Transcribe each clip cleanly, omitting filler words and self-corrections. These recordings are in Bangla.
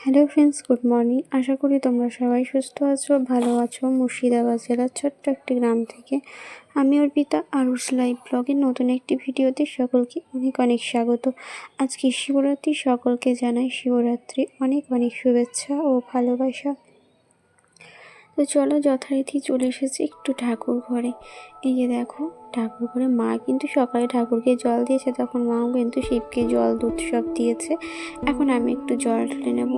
Hello friends, good morning. আশা করি তোমরা সবাই সুস্থ আছো, ভালো আছো। মুর্শিদাবাদ জেলার ছোট্ট একটি গ্রাম থেকে আমি অর্পিতা আরুষ লাইভ ব্লগের নতুন একটি ভিডিওতে সকলকে অনেক অনেক স্বাগত। আজকে শিবরাত্রি, সকলকে জানাই শিবরাত্রি অনেক অনেক শুভেচ্ছা ও ভালোবাসা। তো চলো, যথারীতি চলে এসেছি একটু ঠাকুর ঘরে। এই যে দেখো, ঠাকুর ঘরে মা কিন্তু সকালে ঠাকুরকে জল দিয়েছে, তখন মাও কিন্তু শিবকে জল দুধ সব দিয়েছে। এখন আমি একটু জল ঢেলে নেব।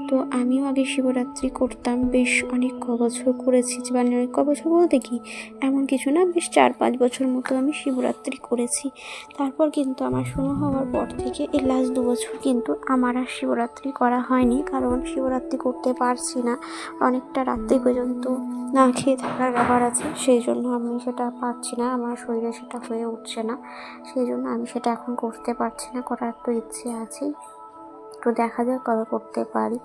তো আমিও আগে শিবরাত্রি করতাম, বেশ অনেক বছর করেছি। মানে অনেক বছর বলতে কি, এমন কিছু না, বেশ 4-5 বছর মতো আমি শিবরাত্রি করেছি। তারপর কিন্তু আমার শুরু হওয়ার পর থেকে এই লাস্ট 2 বছর কিন্তু আমার আর শিবরাত্রি করা হয়নি, কারণ শিবরাত্রি করতে পারছি না। অনেকটা রাত্রি পর্যন্ত না খেয়ে থাকার ব্যাপার আছে, সেই জন্য আমি সেটা পারছি না, আমার শরীরে সেটা হয়ে উঠছে না। সেই জন্য আমি সেটা এখন করতে পারছি না। করার তো ইচ্ছে আছেই, তো দেখা যাক কবে করতে পারি।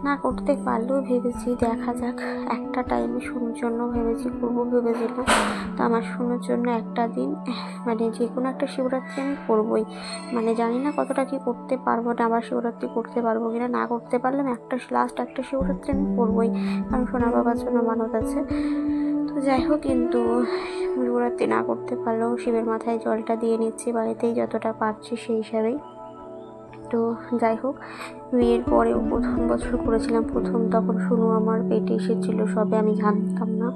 না করতে পারলেও ভেবেছি দেখা যাক, একটা টাইমে শুনোর জন্য করবো ভেবেছিলাম। তো আমার শুনোর জন্য একটা দিন, মানে যে কোনো একটা শিবরাত্রি আমি করবোই। মানে জানি না কতটা কি করতে পারবো, না আবার শিবরাত্রি করতে পারবো কিনা। না করতে পারলাম লাস্ট একটা শিবরাত্রি আমি করবোই, কারণ সোনা বাবার জন্য মানত আছে। তো যাই হোক, কিন্তু শিবরাত্রি না করতে পারলেও শিবের মাথায় জলটা দিয়ে নিচ্ছি বাড়িতেই যতটা পারছি সেই হিসাবেই। তো যাই হোক, বিয়ের পরেও প্রথম বছর করেছিলাম। তখন শুনু আমার পেটে এসেছিল সবে, আমি জানতাম না,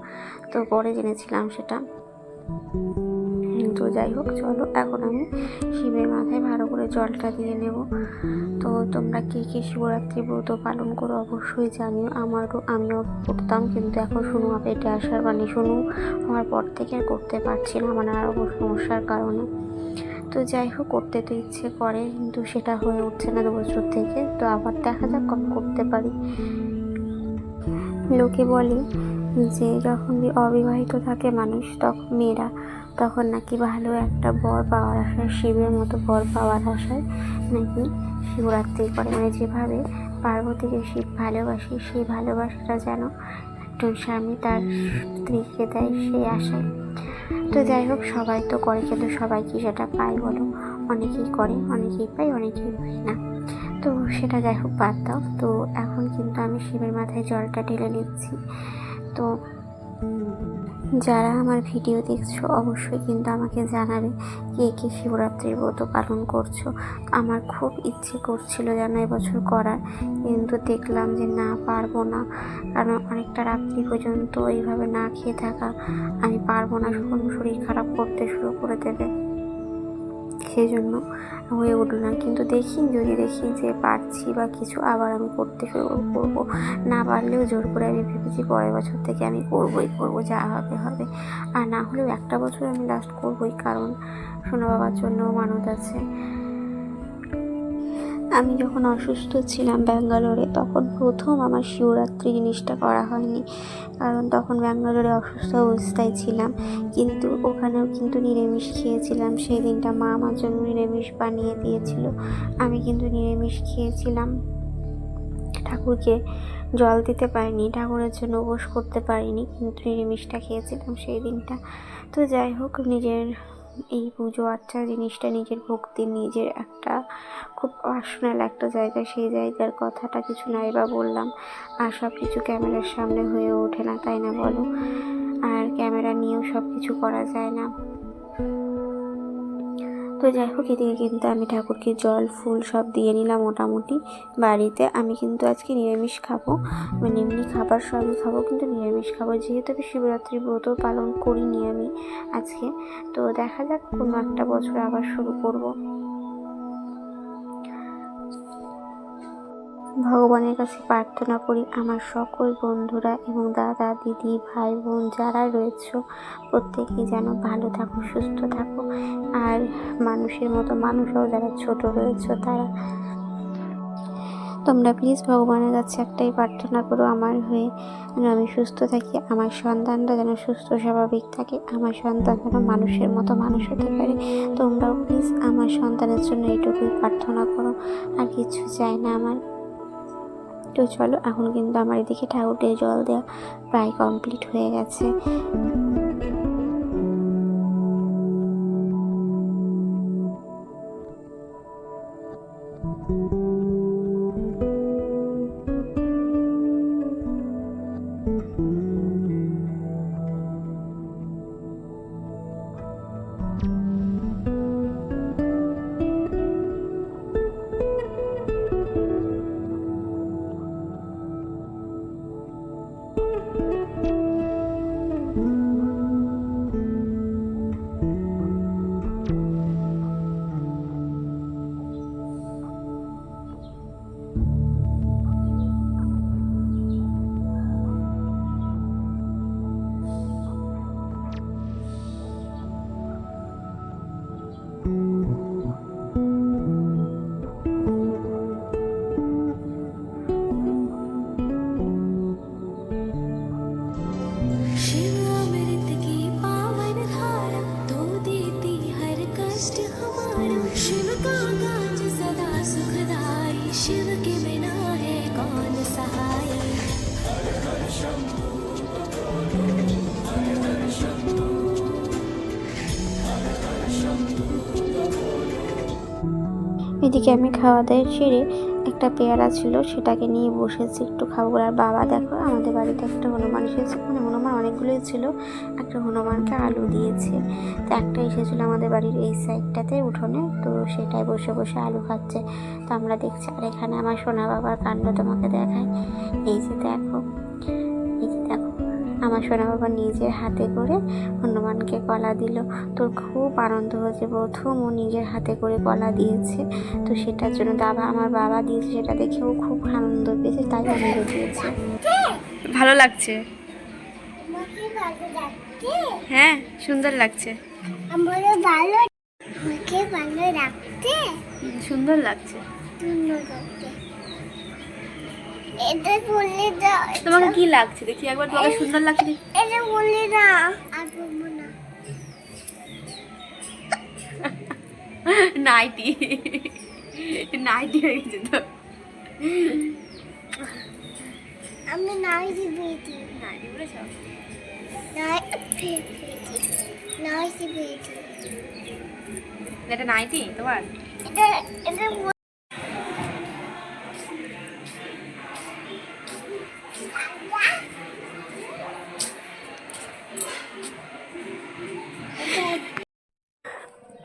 তো পরে জেনেছিলাম সেটা। তো যাই হোক, চলো এখন আমি শিবের মাথায় ভালো করে জলটা দিয়ে নেব। তো তোমরা কে কে শিবরাত্রি ব্রত পালন করো অবশ্যই জানিও। আমিও করতাম, কিন্তু এখন শুনু পেটে আসার শুনু হওয়ার পর থেকে আর করতে পারছি না, মানে আরও সমস্যার কারণে। তো যাই হোক, করতে তো ইচ্ছে করে, কিন্তু সেটা হয়ে উঠছে না 2 বছর থেকে। তো আবার দেখা যাক কবে করতে পারি। লোকে বলে যে যখন অবিবাহিত থাকে মানুষ, তখন মেয়েরা, তখন নাকি ভালো একটা বর পাওয়ার আশায়, শিবের মতো বর পাওয়ার আশায় নাকি শিবরাত্রি করে। মানে যেভাবে পার্বতীকে শিব ভালোবাসে, সেই ভালোবাসাটা যেন একজন স্বামী তার স্ত্রীকে দেয়, সেই আশায়। তো যাই হোক, সবাই তো করে, কিন্তু সবাই কি সেটা পায় বলো? অনেকেই করে, অনেকেই পায়, অনেকেই পায় না। তো সেটা যাই হোক, বাদ দাও। তো এখন কিন্তু আমি শিবের মাথায় জলটা ঢেলে নিচ্ছি। তো যারা আমার ভিডিও দেখছো অবশ্যই কিন্তু আমাকে জানাবে কে কে শিবরাত্রির ব্রত পালন করছো। আমার খুব ইচ্ছে করছিল যেন এবছর করার, কিন্তু দেখলাম যে না, পারবো না, কারণ অনেকটা রাত্রি পর্যন্ত এইভাবে না খেয়ে থাকা আমি পারবো না, শরীর খারাপ করতে শুরু করে দেবে, সেই জন্য হয়ে উঠল না। কিন্তু যদি দেখি যে পারছি বা কিছু, আবার আমি করতে শুরু করবো। না পারলেও জোর করে আমি ভেবেছি পরের বছর থেকে আমি করবো, যা হবে হবে। আর না হলেও একটা বছর আমি লাস্ট করবোই, কারণ সোনা বাবার জন্য মানত আছে। আমি যখন অসুস্থ ছিলাম ব্যাঙ্গালোরে, তখন প্রথম আমার শিবরাত্রি জিনিসটা করা হয়নি, কারণ তখন ব্যাঙ্গালোরে অসুস্থ অবস্থায় ছিলাম। কিন্তু ওখানেও কিন্তু নিরামিষ খেয়েছিলাম। সেই দিনটা মা আমার জন্য নিরামিষ বানিয়ে দিয়েছিল, আমি কিন্তু নিরামিষ খেয়েছিলাম। ঠাকুরকে জল দিতে পারিনি, ঠাকুরের জন্য উপোস করতে পারিনি, কিন্তু নিরামিষটা খেয়েছিলাম সেই দিনটা। তো যাই হোক, নিজের এই পুজো আর্চা জিনিসটা, নিজের ভক্তি, নিজের একটা খুব পার্সোনাল একটা জায়গা, সেই জায়গার কথাটা কিছু নাই বা বললাম। আর সব কিছু ক্যামেরার সামনে হয়ে ওঠে না, তাই না বলো? আর ক্যামেরা নিয়েও সব কিছু করা যায় না। তো যাই হোক, এদিকে কিন্তু আমি ঠাকুরকে জল ফুল সব দিয়ে নিলাম মোটামুটি বাড়িতে। আমি কিন্তু আজকে নিরামিষ খাবো, মানে এমনি খাবার সবই খাবো, কিন্তু নিরামিষ খাবো, যেহেতু আমি শিবরাত্রি ব্রত পালন করিনি আমি আজকে। তো দেখা যাক, কোনো একটা বছর আবার শুরু করব। ভগবানের কাছে প্রার্থনা করি আমার সকল বন্ধুরা এবং দাদা দিদি ভাই বোন যারা রয়েছে প্রত্যেকেই যেন ভালো থাকো, সুস্থ থাকো। আর মানুষের মতো মানুষও যারা ছোট রয়েছে, তারা, তোমরা প্লিজ ভগবানের কাছে একটাই প্রার্থনা করো আমার হয়ে, যেন আমি সুস্থ থাকি, আমার সন্তানরা যেন সুস্থ স্বাভাবিক থাকে, আমার সন্তান যেন মানুষের মতো মানুষ হতে পারে। তোমরাও প্লিজ আমার সন্তানের জন্য এইটুকুই প্রার্থনা করো, আর কিছু চাই না আমার। তো চলো, এখন কিন্তু আমার এদিকে ঠাকুরকে জল দেওয়া প্রায় কমপ্লিট হয়ে গেছে। এদিকে আমি খাওয়া দাওয়া সেরে একটা পেয়ারা ছিল সেটাকে নিয়ে বসেছি একটু খাবো বলে। আর বাবা দেখো আমাদের বাড়িতে একটা হনুমান এসেছে, মানে হনুমান অনেকগুলোই ছিল, একটা হনুমানকে আলু দিয়েছে। তো একটা এসেছিলো আমাদের বাড়ির এই সাইডটাতে উঠোনে, তো সেটাই বসে বসে আলু খাচ্ছে। তো আমরা দেখছি। আর এখানে আমার সোনা বাবার কাণ্ড তোমাকে দেখায়। এই যে দেখো, এই যে দেখো, আমার সোনা বাবা নিজের হাতে করে হনুমানকে কলা দিল। তোর খুব আনন্দ হয়েছে, প্রথম ও নিজের হাতে করে কলা দিয়েছে। তো সেটার জন্য আমার বাবা দিয়েছে, সেটা দেখে ও খুব আনন্দ পেয়েছে, তাই আনন্দ দিয়েছে। ভালো লাগছে? হ্যাঁ, সুন্দর লাগছে। সুন্দর লাগছে। তোমাকে কি লাগছে দেখি একবার, তোমাকে সুন্দর লাগছে এটা বললি না। নাইটি নাইটি হয়ে গেছে তো। আমি নাইটি পেয়েছি। নাইটি বলেছ? নাইটি পেয়েছি। এটা নাইটি তোমার? এটা এটা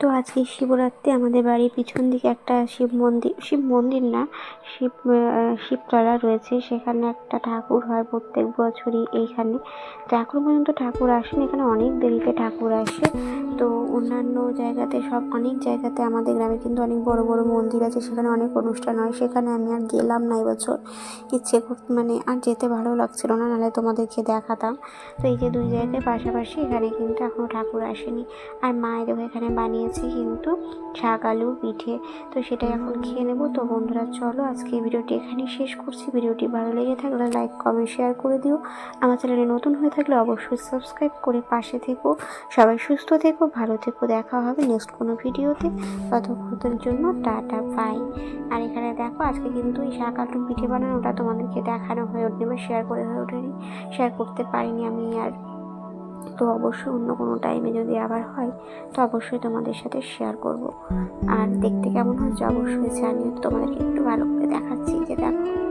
তো আজকে শিবরাত্রি আমাদের বাড়ির পিছন দিকে একটা শিব মন্দির না, শিবতলা রয়েছে, সেখানে একটা ঠাকুর হয় প্রত্যেক বছরই এইখানে। তো এখন পর্যন্ত ঠাকুর আসেনি, এখানে অনেক দেরিতে ঠাকুর আসে। তো অন্যান্য জায়গাতে অনেক জায়গাতে আমাদের গ্রামে কিন্তু অনেক বড় বড় মন্দির আছে, সেখানে অনেক অনুষ্ঠান হয়। সেখানে আমি আর গেলাম না এবছর, ইচ্ছে মানে আর যেতে ভালো লাগছিল না, নাহলে তোমাদেরকে দেখাতাম। তো এই যে দুই জায়গায় পাশাপাশি, এখানে কিন্তু এখনও ঠাকুর আসেনি। আর মায়েরও এখানে বানিয়েছে কিন্তু শাক আলুর পিঠে, তো সেটাই এখন খেয়ে নেবো। তো বন্ধুরা চলো আজকে এই ভিডিওটি এখানেই শেষ করছি। ভিডিওটি ভালো লেগে থাকলে লাইক কমেন্ট শেয়ার করে দিও। আমার চ্যানেলে নতুন হয়ে থাকলে অবশ্যই সাবস্ক্রাইব করে পাশে থেকো। সবাই সুস্থ থেকো, ভালো থেকো, দেখা হবে নেক্সট কোনো ভিডিওতে। ততক্ষণের জন্য টাটা, বাই। আর এখানে দেখো আজকে কিন্তু এই শাক আলুর পিঠে বানানোটা তোমাদেরকে দেখানো হয়ে ওঠেনি বা শেয়ার করতে পারিনি আমি আর। তো অবশ্যই অন্য কোনো টাইমে যদি আবার হয় তো অবশ্যই তোমাদের সাথে শেয়ার করব। আর দেখতে কেমন হচ্ছে অবশ্যই জানিও। তোমাদেরকে একটু ভালো করে দেখাচ্ছি, যে দেখো।